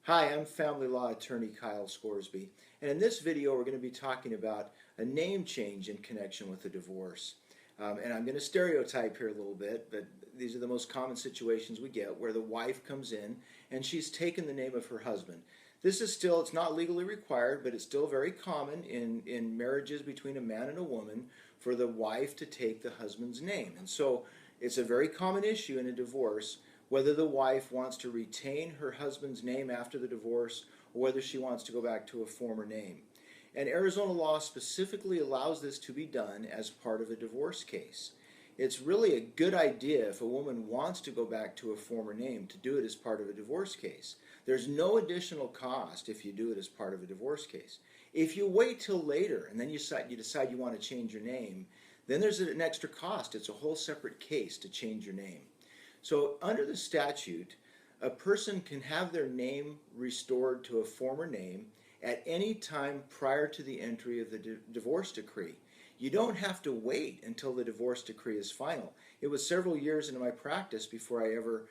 Hi, I'm family law attorney Kyle Scoresby, and in this video we're going to be talking about a name change in connection with a divorce. And I'm going to stereotype here a little bit, but these are the most common situations we get where the wife comes in and she's taken the name of her husband. This is still, it's not legally required, but it's still very common in marriages between a man and a woman for the wife to take the husband's name. And so it's a very common issue in a divorce whether the wife wants to retain her husband's name after the divorce or whether she wants to go back to a former name. And Arizona law specifically allows this to be done as part of a divorce case. It's really a good idea if a woman wants to go back to a former name to do it as part of a divorce case. There's no additional cost if you do it as part of a divorce case. If you wait till later and then you decide you want to change your name, then there's an extra cost. It's a whole separate case to change your name. So under the statute, a person can have their name restored to a former name at any time prior to the entry of the divorce decree. You don't have to wait until the divorce decree is final. It was several years into my practice before I ever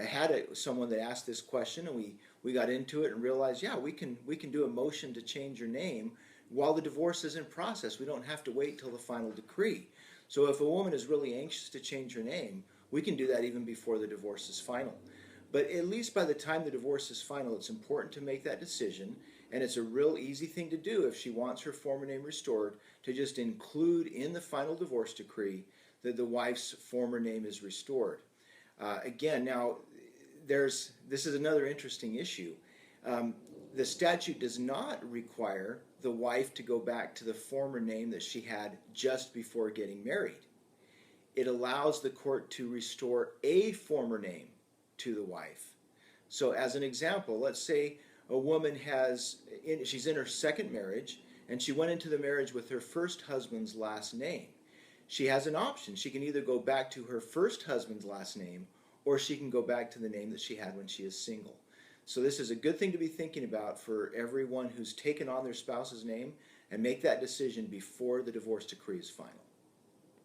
had someone that asked this question, and we got into it and realized, yeah, we can do a motion to change your name while the divorce is in process. We don't have to wait till the final decree. So if a woman is really anxious to change her name, we can do that even before the divorce is final. But at least by the time the divorce is final, it's important to make that decision, and it's a real easy thing to do if she wants her former name restored, to just include in the final divorce decree that the wife's former name is restored. Again, now, this is another interesting issue. The statute does not require the wife to go back to the former name that she had just before getting married. It allows the court to restore a former name to the wife. So as an example, let's say a woman she's in her second marriage and she went into the marriage with her first husband's last name. She has an option. She can either go back to her first husband's last name or she can go back to the name that she had when she is single. So this is a good thing to be thinking about for everyone who's taken on their spouse's name, and make that decision before the divorce decree is final.